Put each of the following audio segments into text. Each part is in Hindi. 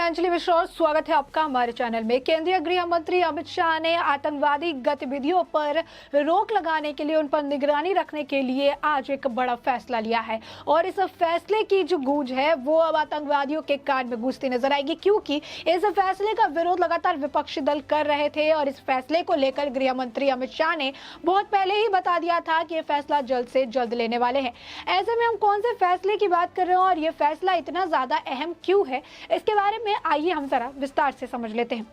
अंजलि मिश्रा और स्वागत है आपका हमारे चैनल में। केंद्रीय गृह मंत्री अमित शाह ने आतंकवादी गतिविधियों पर रोक लगाने के लिए, उन पर निगरानी रखने के लिए आज एक बड़ा फैसला लिया है और इस फैसले की जो गूंज है वो अब आतंकवादियों के कान में गूंजती नजर आएगी, क्योंकि इस फैसले का विरोध लगातार विपक्षी दल कर रहे थे और इस फैसले को लेकर गृह मंत्री अमित शाह ने बहुत पहले ही बता दिया था कि ये फैसला जल्द से जल्द लेने वाले हैं। ऐसे में हम कौन से फैसले की बात कर रहे हैं और ये फैसला इतना ज्यादा अहम क्यों है, इसके बारे में आइए हम जरा विस्तार से समझ लेते हैं।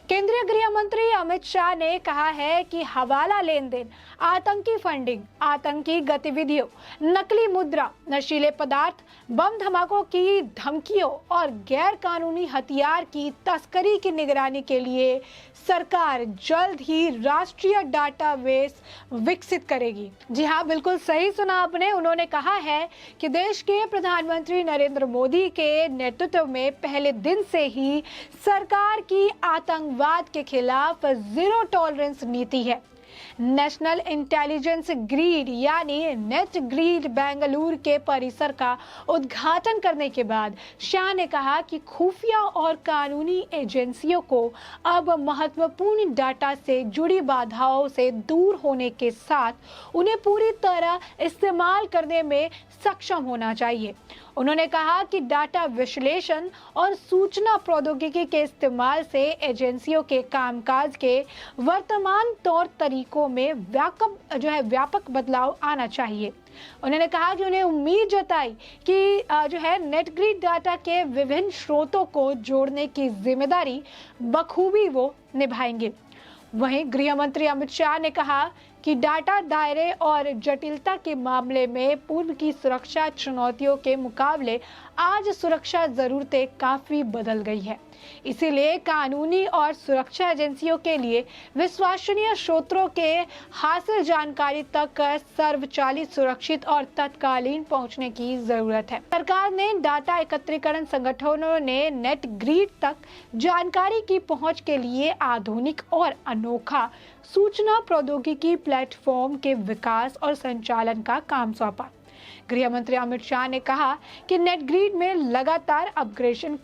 केंद्रीय गृह मंत्री अमित शाह ने कहा है कि हवाला लेन देन, आतंकी फंडिंग, आतंकी गतिविधियों, नकली मुद्रा, नशीले पदार्थ, बम धमाकों की धमकियों और गैर कानूनी हथियार की तस्करी की निगरानी के लिए सरकार जल्द ही राष्ट्रीय डाटाबेस विकसित करेगी। जी हाँ, बिल्कुल सही सुना आपने। उन्होंने कहा है कि देश के प्रधानमंत्री नरेंद्र मोदी के नेतृत्व में पहले दिन से ही सरकार की आतंकवाद के खिलाफ जीरो टॉलरेंस नीति है। नेशनल इंटेलिजेंस ग्रिड यानी नेट ग्रिड बेंगलुरु के परिसर का उद्घाटन करने के बाद शाह ने कहा कि खुफिया और कानूनी एजेंसियों को अब महत्वपूर्ण डाटा से जुड़ी बाधाओं से दूर होने के साथ उन्हें पूरी तरह इस्तेमाल करने में सक्षम होना चाहिए। उन्होंने कहा कि डाटा विश्लेषण और सूचना प्रौद्योगिकी के इस्तेमाल से एजेंसियों के कामकाज के वर्तमान तौर तरीकों में व्यापक बदलाव आना चाहिए। उन्होंने कहा कि उन्हें उम्मीद जताई कि नेट ग्रिड डाटा के विभिन्न स्रोतों को जोड़ने की जिम्मेदारी बखूबी वो निभाएंगे। वहीं गृह मंत्री अमित शाह ने कहा कि डाटा दायरे और जटिलता के मामले में पूर्व की सुरक्षा चुनौतियों के मुकाबले आज सुरक्षा जरूरतें काफी बदल गई है। इसीलिए कानूनी और सुरक्षा एजेंसियों के लिए विश्वसनीय स्रोतों के हासिल जानकारी तक सर्वचालित, सुरक्षित और तत्कालीन पहुंचने की जरूरत है। सरकार ने डाटा एकत्रीकरण संगठनों ने नेट ग्रिड तक जानकारी की पहुंच के लिए आधुनिक और अनोखा सूचना प्रौद्योगिकी प्लेटफॉर्म के विकास और संचालन का काम सौंपा। गृह मंत्री अमित शाह ने कहा कि नेट ग्रिड में लगातार अपग्रेडेशन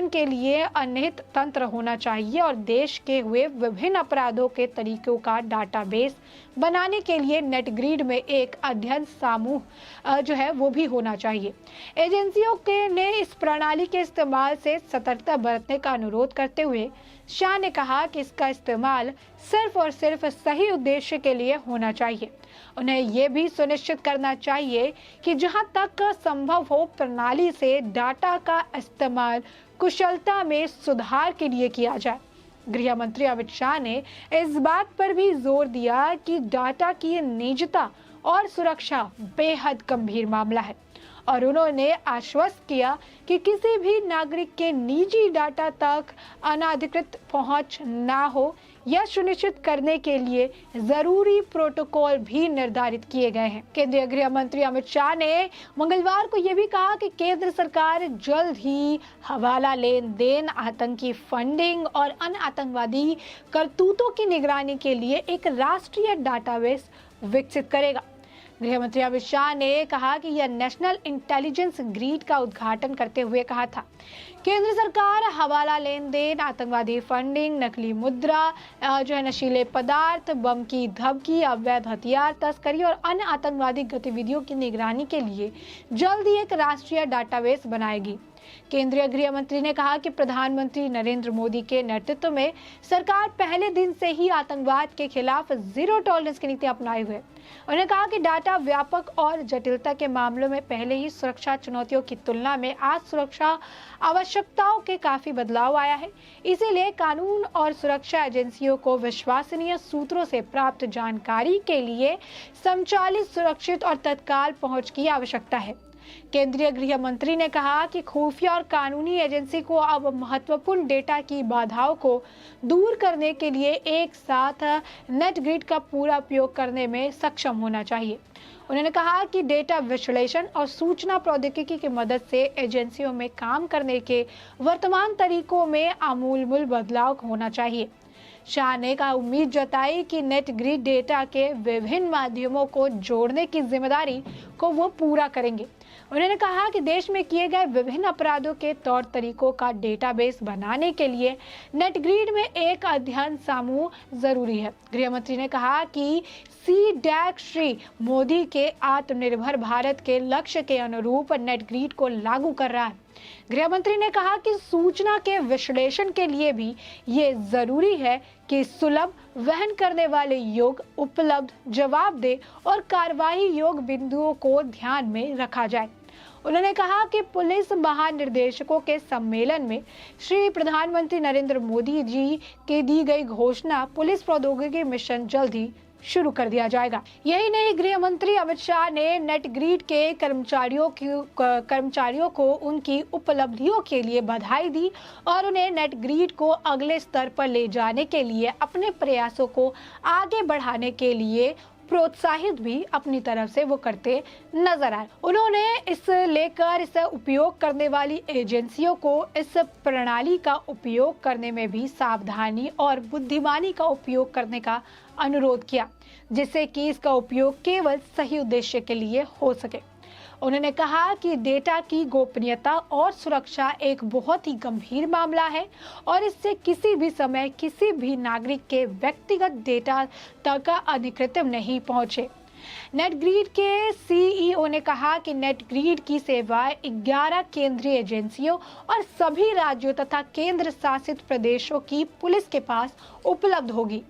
के लिए अनिहित तंत्र होना चाहिए और देश के हुए विभिन्न अपराधों के तरीकों का डाटाबेस बनाने के लिए नेट ग्रिड में एक अध्ययन समूह वो भी होना चाहिए। एजेंसियों ने इस प्रणाली के इस्तेमाल से सतर्कता बरतने का अनुरोध करते हुए शाह ने कहा कि इसका इस्तेमाल सिर्फ और सिर्फ सही उद्देश्य के लिए होना चाहिए। उन्हें यह भी सुनिश्चित करना चाहिए कि जहां तक संभव हो प्रणाली से डाटा का इस्तेमाल कुशलता में सुधार के लिए किया जाए। गृह मंत्री अमित शाह ने इस बात पर भी जोर दिया कि डाटा की निजता और सुरक्षा बेहद गंभीर मामला है और उन्होंने आश्वस्त किया कि किसी भी नागरिक के निजी डाटा तक अनाधिकृत पहुंच ना हो, यह सुनिश्चित करने के लिए जरूरी प्रोटोकॉल भी निर्धारित किए गए हैं। केंद्रीय गृह मंत्री अमित शाह ने मंगलवार को यह भी कहा कि केंद्र सरकार जल्द ही हवाला लेन देन, आतंकी फंडिंग और अन्य आतंकवादी करतूतों की निगरानी के लिए एक राष्ट्रीय डाटाबेस विकसित करेगा। गृह मंत्री अमित शाह ने कहा कि यह नेशनल इंटेलिजेंस ग्रिड का उद्घाटन करते हुए कहा था, केंद्र सरकार हवाला लेन देन, आतंकवादी फंडिंग, नकली मुद्रा, नशीले पदार्थ, बम की धमकी, अवैध हथियार तस्करी और अन्य आतंकवादी गतिविधियों की निगरानी के लिए जल्द ही एक राष्ट्रीय डाटाबेस बनाएगी। केंद्रीय गृह मंत्री ने कहा कि प्रधानमंत्री नरेंद्र मोदी के नेतृत्व में सरकार पहले दिन से ही आतंकवाद के खिलाफ जीरो टॉलरेंस की नीति अपनाए हुए। उन्होंने कहा कि डाटा व्यापक और जटिलता के मामलों में पहले ही सुरक्षा चुनौतियों की तुलना में आज सुरक्षा आवश्यकताओं के काफी बदलाव आया है। इसीलिए कानून और सुरक्षा एजेंसियों को विश्वसनीय सूत्रों से प्राप्त जानकारी के लिए संचालित, सुरक्षित और तत्काल पहुंच की आवश्यकता है। केंद्रीय गृह मंत्री ने कहा कि खुफिया और कानूनी एजेंसी को अब महत्वपूर्ण डेटा की बाधाओं को दूर करने के लिए एक साथ नेट ग्रिड का पूरा उपयोग करने में सक्षम होना चाहिए। उन्होंने कहा कि डेटा विश्लेषण और सूचना प्रौद्योगिकी की मदद से एजेंसियों में काम करने के वर्तमान तरीकों में आमूलमूल बदलाव होना चाहिए। शाह ने कहा उम्मीद जताई कि नेट ग्रिड डेटा के विभिन्न माध्यमों को जोड़ने की जिम्मेदारी को वो पूरा करेंगे। उन्होंने कहा कि देश में किए गए विभिन्न अपराधों के तौर तरीकों का डेटाबेस बनाने के लिए नेट ग्रिड में एक अध्ययन समूह जरूरी है। गृह मंत्री ने कहा कि CDAC श्री मोदी के आत्मनिर्भर भारत के लक्ष्य के अनुरूप नेट ग्रिड को लागू कर रहा है। गृह मंत्री ने कहा कि सूचना के विश्लेषण के लिए भी ये जरूरी है कि सुलभ, वहन करने वाले योग्य, उपलब्ध, जवाबदेह और कार्रवाई योग्य बिंदुओं को ध्यान में रखा जाए। उन्होंने कहा कि पुलिस महानिर्देशकों के सम्मेलन में श्री प्रधानमंत्री नरेंद्र मोदी जी के दी गई घोषणा पुलिस प्रौद्योगिकी मिशन जल्द ही शुरू कर दिया जाएगा। यही नहीं, गृह मंत्री अमित शाह ने नेट ग्रिड के कर्मचारियों को उनकी उपलब्धियों के लिए बधाई दी और उन्हें नेट ग्रिड को अगले स्तर पर ले जाने के लिए अपने प्रयासों को आगे बढ़ाने के लिए प्रोत्साहित भी अपनी तरफ से वो करते नजर आए। उन्होंने इस उपयोग करने वाली एजेंसियों को इस प्रणाली का उपयोग करने में भी सावधानी और बुद्धिमानी का उपयोग करने का अनुरोध किया, जिससे कि इसका उपयोग केवल सही उद्देश्य के लिए हो सके। उन्होंने कहा कि डेटा की गोपनीयता और सुरक्षा एक बहुत ही गंभीर मामला है और इससे किसी भी समय किसी भी नागरिक के व्यक्तिगत डेटा तक अधिकृत नहीं पहुंचे। नेट ग्रिड के CEO ने कहा कि नेट ग्रिड की सेवाएं 11 केंद्रीय एजेंसियों और सभी राज्यों तथा केंद्र शासित प्रदेशों की पुलिस के पास उपलब्ध होगी।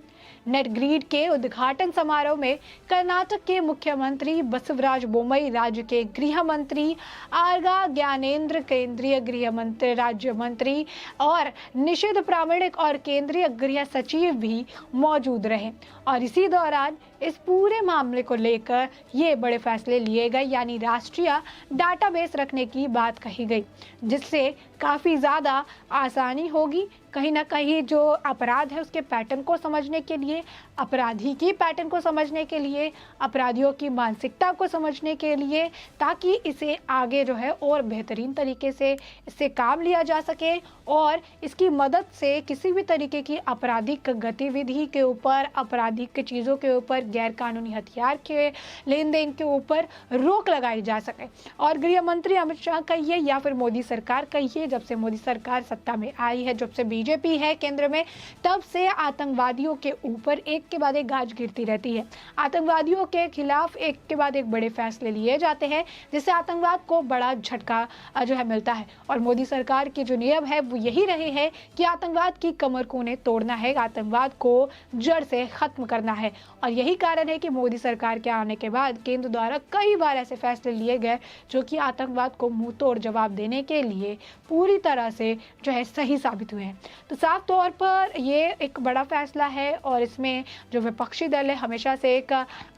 नेट ग्रिड के उद्घाटन समारोह में कर्नाटक के मुख्यमंत्री बसवराज बोम्मई, राज्य के गृह मंत्री आरगा ज्ञानेंद्र, केंद्रीय गृह मंत्री राज्य मंत्री और निषेध प्रामाणिक और केंद्रीय गृह सचिव भी मौजूद रहे। और इसी दौरान इस पूरे मामले को लेकर ये बड़े फैसले लिए गए, यानी राष्ट्रीय डाटाबेस रखने की बात कही गई, जिससे काफ़ी ज़्यादा आसानी होगी कहीं ना कहीं जो अपराध है उसके पैटर्न को समझने के लिए, अपराधी की पैटर्न को समझने के लिए, अपराधियों की मानसिकता को समझने के लिए, ताकि इसे आगे जो है और बेहतरीन तरीके से इससे काम लिया जा सके और इसकी मदद से किसी भी तरीके की आपराधिक गतिविधि के ऊपर, आपराधिक चीज़ों के ऊपर, गैर कानूनी हथियार के लेन देन के ऊपर रोक लगाई जा सके। और गृह मंत्री अमित शाह कहिए या फिर मोदी सरकार कहिए, जब से मोदी सरकार सत्ता में आई है, जब से बीजेपी है केंद्र में, तब से आतंकवादियों के ऊपर एक के बाद एक गाज गिरती रहती है। आतंकवादियों के खिलाफ एक के बाद एक बड़े फैसले लिए जाते हैं, जिससे आतंकवाद को बड़ा झटका जो है मिलता है। और मोदी सरकार के जो नियम है वो यही रहे हैं कि आतंकवाद की कमर को उन्हें तोड़ना है, आतंकवाद को जड़ से खत्म करना है। और यही कारण है कि मोदी सरकार के आने के बाद केंद्र द्वारा कई बार ऐसे फैसले लिए गए जो कि आतंकवाद को मुंह तोड़ जवाब देने के लिए पूरी तरह से जो है सही साबित हुए हैं। तो साफ तौर पर ये एक बड़ा फैसला है और इसमें जो विपक्षी दल है हमेशा से एक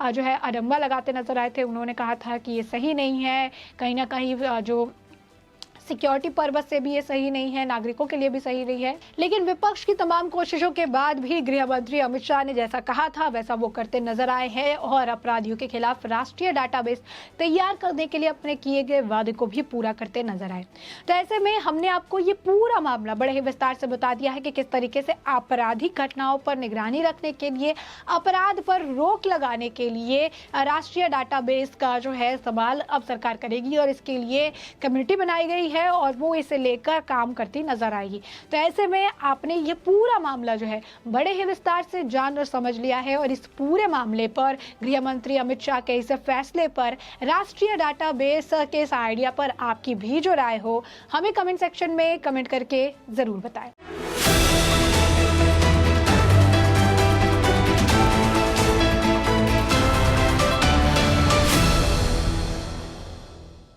जो है अडंबा लगाते नजर आए थे। उन्होंने कहा था कि ये सही नहीं है, कहीं ना कहीं जो सिक्योरिटी पर्पस से भी ये सही नहीं है, नागरिकों के लिए भी सही नहीं है। लेकिन विपक्ष की तमाम कोशिशों के बाद भी गृह मंत्री अमित शाह ने जैसा कहा था वैसा वो करते नजर आए हैं और अपराधियों के खिलाफ राष्ट्रीय डाटाबेस तैयार करने के लिए अपने किए गए वादे को भी पूरा करते नजर आए। तो ऐसे में हमने आपको ये पूरा मामला बड़े ही विस्तार से बता दिया है कि किस तरीके से आपराधिक घटनाओं पर निगरानी रखने के लिए, अपराध पर रोक लगाने के लिए राष्ट्रीय डाटाबेस का जो है इस्तेमाल अब सरकार करेगी और इसके लिए कमेटी बनाई गई है और वो इसे लेकर काम करती नजर आएगी। तो ऐसे में आपने ये पूरा मामला जो है बड़े ही विस्तार से जान और समझ लिया है और इस पूरे मामले पर गृह मंत्री अमित शाह के इस फैसले पर, राष्ट्रीय डाटाबेस के इस आइडिया पर आपकी भी जो राय हो हमें कमेंट सेक्शन में कमेंट करके जरूर बताएं।